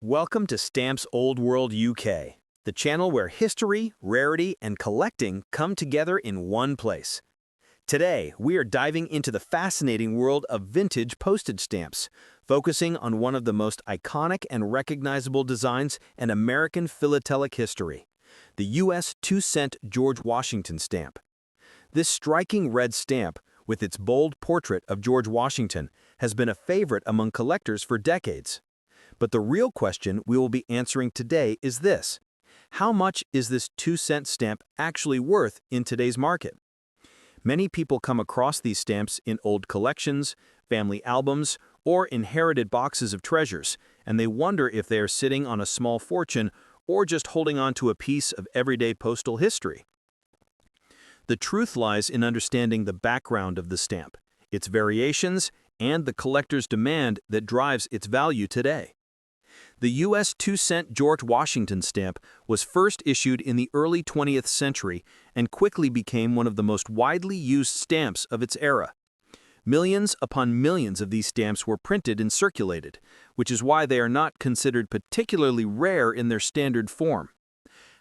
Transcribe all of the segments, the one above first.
Welcome to Stamps Old World UK, the channel where history, rarity, and collecting come together in one place. Today, we are diving into the fascinating world of vintage postage stamps, focusing on one of the most iconic and recognizable designs in American philatelic history, the U.S. 2-cent George Washington stamp. This striking red stamp, with its bold portrait of George Washington, has been a favorite among collectors for decades. But the real question we will be answering today is this: how much is this 2-cent stamp actually worth in today's market? Many people come across these stamps in old collections, family albums, or inherited boxes of treasures, and they wonder if they are sitting on a small fortune or just holding on to a piece of everyday postal history. The truth lies in understanding the background of the stamp, its variations, and the collector's demand that drives its value today. The U.S. 2-cent George Washington stamp was first issued in the early 20th century and quickly became one of the most widely used stamps of its era. Millions upon millions of these stamps were printed and circulated, which is why they are not considered particularly rare in their standard form.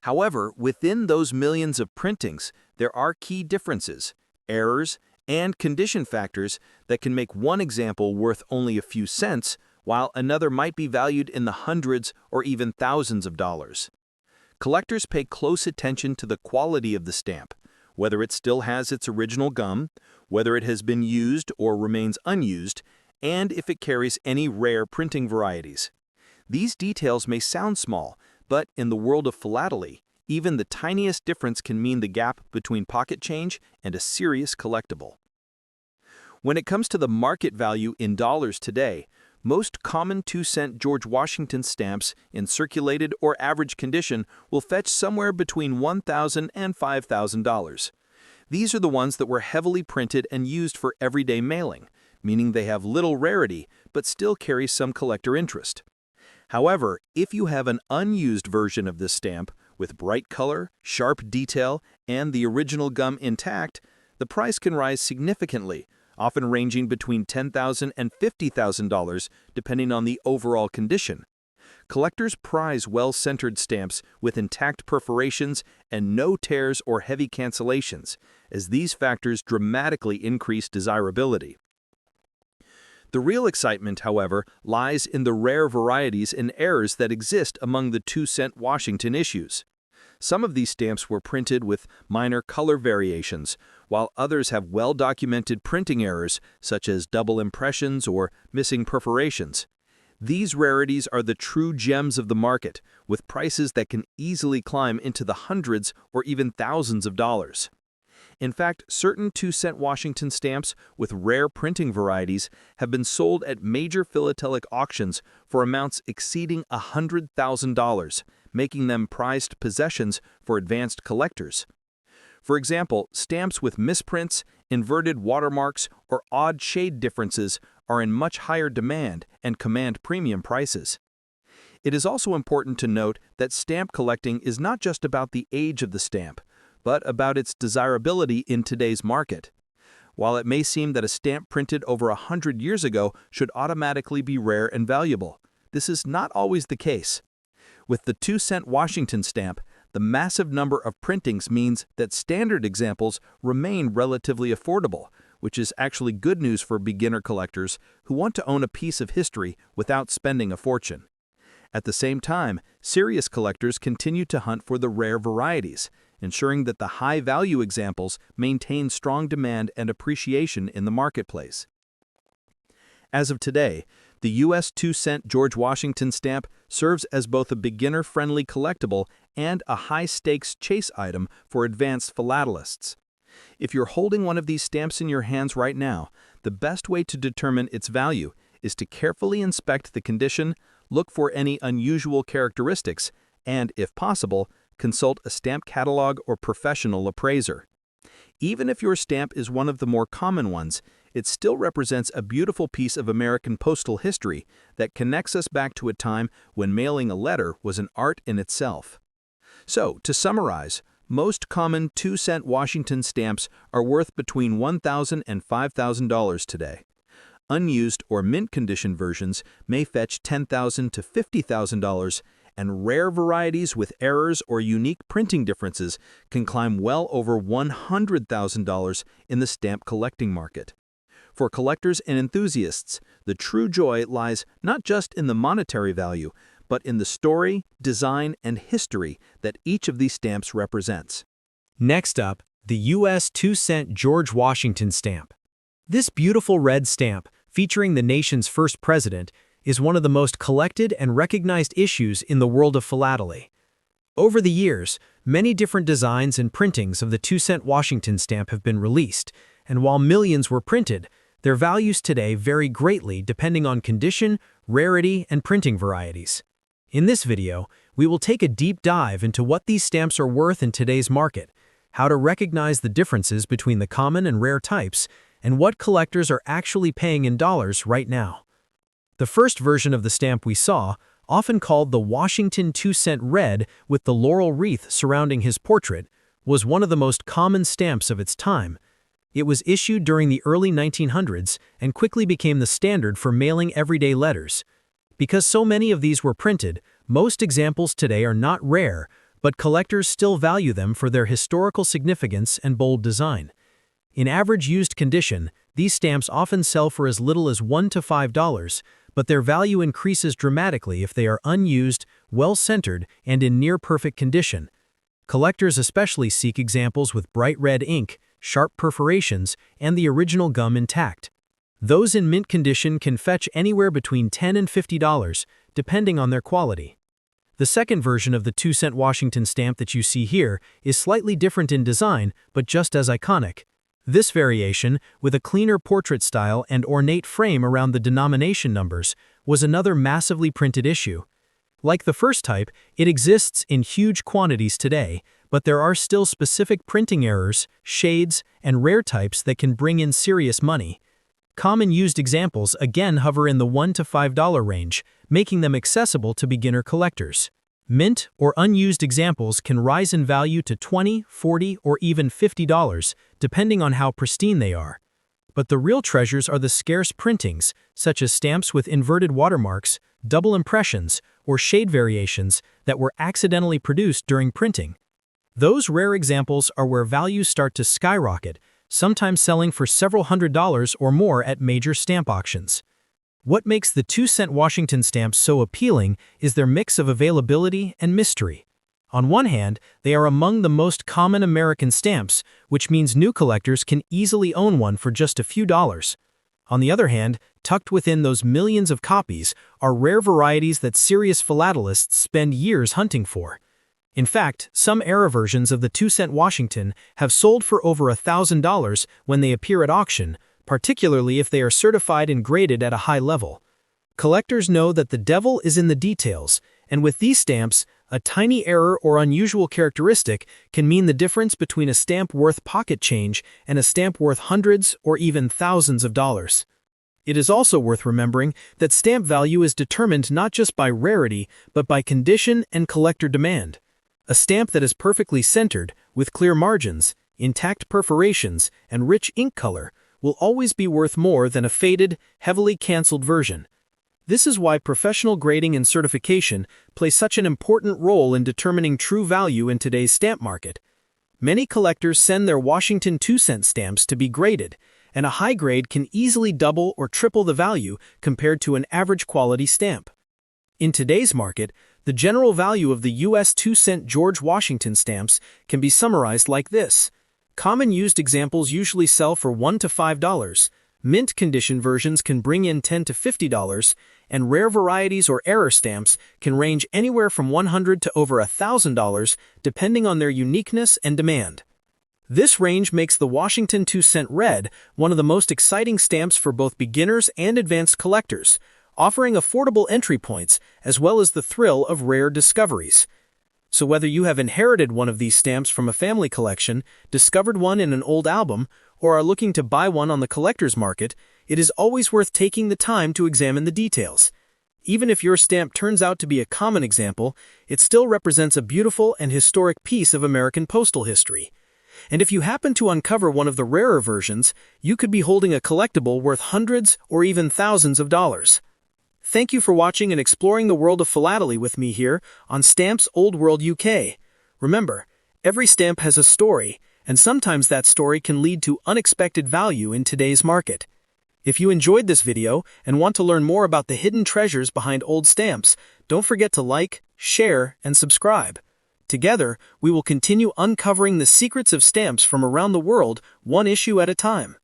However, within those millions of printings, there are key differences, errors, and condition factors that can make one example worth only a few cents, while another might be valued in the hundreds or even thousands of dollars. Collectors pay close attention to the quality of the stamp, whether it still has its original gum, whether it has been used or remains unused, and if it carries any rare printing varieties. These details may sound small, but in the world of philately, even the tiniest difference can mean the gap between pocket change and a serious collectible. When it comes to the market value in dollars today, most common 2-cent George Washington stamps in circulated or average condition will fetch somewhere between $1,000 and $5,000. These are the ones that were heavily printed and used for everyday mailing, meaning they have little rarity but still carry some collector interest. However, if you have an unused version of this stamp with bright color, sharp detail, and the original gum intact, the price can rise significantly, often ranging between $10,000 and $50,000 depending on the overall condition. Collectors prize well-centered stamps with intact perforations and no tears or heavy cancellations, as these factors dramatically increase desirability. The real excitement, however, lies in the rare varieties and errors that exist among the 2-cent Washington issues. Some of these stamps were printed with minor color variations, while others have well-documented printing errors such as double impressions or missing perforations. These rarities are the true gems of the market, with prices that can easily climb into the hundreds or even thousands of dollars. In fact, certain 2-cent Washington stamps with rare printing varieties have been sold at major philatelic auctions for amounts exceeding $100,000, making them prized possessions for advanced collectors. For example, stamps with misprints, inverted watermarks, or odd shade differences are in much higher demand and command premium prices. It is also important to note that stamp collecting is not just about the age of the stamp, but about its desirability in today's market. While it may seem that a stamp printed over 100 years ago should automatically be rare and valuable, this is not always the case. With the 2-cent Washington stamp, the massive number of printings means that standard examples remain relatively affordable, which is actually good news for beginner collectors who want to own a piece of history without spending a fortune. At the same time, serious collectors continue to hunt for the rare varieties, ensuring that the high-value examples maintain strong demand and appreciation in the marketplace. As of today, the U.S. 2-cent George Washington stamp serves as both a beginner-friendly collectible and a high-stakes chase item for advanced philatelists. If you're holding one of these stamps in your hands right now, the best way to determine its value is to carefully inspect the condition, look for any unusual characteristics, and, if possible, consult a stamp catalog or professional appraiser. Even if your stamp is one of the more common ones, it still represents a beautiful piece of American postal history that connects us back to a time when mailing a letter was an art in itself. So, to summarize, most common 2-cent Washington stamps are worth between $1,000 and $5,000 today. unused or mint condition versions may fetch $10,000 to $50,000, and rare varieties with errors or unique printing differences can climb well over $100,000 in the stamp collecting market. For collectors and enthusiasts, the true joy lies not just in the monetary value, but in the story, design, and history that each of these stamps represents. Next up, the U.S. 2-cent George Washington stamp. This beautiful red stamp, featuring the nation's first president, is one of the most collected and recognized issues in the world of philately. Over the years, many different designs and printings of the 2-cent Washington stamp have been released, and while millions were printed, their values today vary greatly depending on condition, rarity, and printing varieties. In this video, we will take a deep dive into what these stamps are worth in today's market, how to recognize the differences between the common and rare types, and what collectors are actually paying in dollars right now. The first version of the stamp we saw, often called the Washington 2-cent red with the laurel wreath surrounding his portrait, was one of the most common stamps of its time. It was issued during the early 1900s and quickly became the standard for mailing everyday letters. Because so many of these were printed, most examples today are not rare, but collectors still value them for their historical significance and bold design. In average used condition, these stamps often sell for as little as $1 to $5, but their value increases dramatically if they are unused, well-centered, and in near-perfect condition. Collectors especially seek examples with bright red ink, sharp perforations, and the original gum intact. Those in mint condition can fetch anywhere between $10 and $50, depending on their quality. The second version of the 2-cent Washington stamp that you see here is slightly different in design, but just as iconic. This variation, with a cleaner portrait style and ornate frame around the denomination numbers, was another massively printed issue. Like the first type, it exists in huge quantities today, but there are still specific printing errors, shades, and rare types that can bring in serious money. Common used examples again hover in the $1 to $5 range, making them accessible to beginner collectors. Mint or unused examples can rise in value to $20, $40, or even $50, depending on how pristine they are. But the real treasures are the scarce printings, such as stamps with inverted watermarks, double impressions, or shade variations that were accidentally produced during printing. Those rare examples are where values start to skyrocket, sometimes selling for several $100s or more at major stamp auctions. What makes the 2-cent Washington stamps so appealing is their mix of availability and mystery. On one hand, they are among the most common American stamps, which means new collectors can easily own one for just a few dollars. On the other hand, tucked within those millions of copies are rare varieties that serious philatelists spend years hunting for. In fact, some era versions of the 2-cent Washington have sold for over $1,000 when they appear at auction, particularly if they are certified and graded at a high level. Collectors know that the devil is in the details, and with these stamps, a tiny error or unusual characteristic can mean the difference between a stamp worth pocket change and a stamp worth hundreds or even thousands of dollars. It is also worth remembering that stamp value is determined not just by rarity, but by condition and collector demand. A stamp that is perfectly centered, with clear margins, intact perforations, and rich ink color will always be worth more than a faded, heavily canceled version. This is why professional grading and certification play such an important role in determining true value in today's stamp market. Many collectors send their Washington 2-cent stamps to be graded, and a high grade can easily double or triple the value compared to an average quality stamp. In today's market, the general value of the U.S. 2-cent George Washington stamps can be summarized like this. Common used examples usually sell for $1 to $5, mint condition versions can bring in $10 to $50, and rare varieties or error stamps can range anywhere from $100 to over $1,000 depending on their uniqueness and demand. This range makes the Washington 2-cent red one of the most exciting stamps for both beginners and advanced collectors, offering affordable entry points as well as the thrill of rare discoveries. So whether you have inherited one of these stamps from a family collection, discovered one in an old album, or are looking to buy one on the collector's market, it is always worth taking the time to examine the details. Even if your stamp turns out to be a common example, it still represents a beautiful and historic piece of American postal history. And if you happen to uncover one of the rarer versions, you could be holding a collectible worth hundreds or even thousands of dollars. Thank you for watching and exploring the world of philately with me here on Stamps Old World UK. Remember, every stamp has a story, and sometimes that story can lead to unexpected value in today's market. If you enjoyed this video and want to learn more about the hidden treasures behind old stamps, don't forget to like, share, and subscribe. Together, we will continue uncovering the secrets of stamps from around the world, one issue at a time.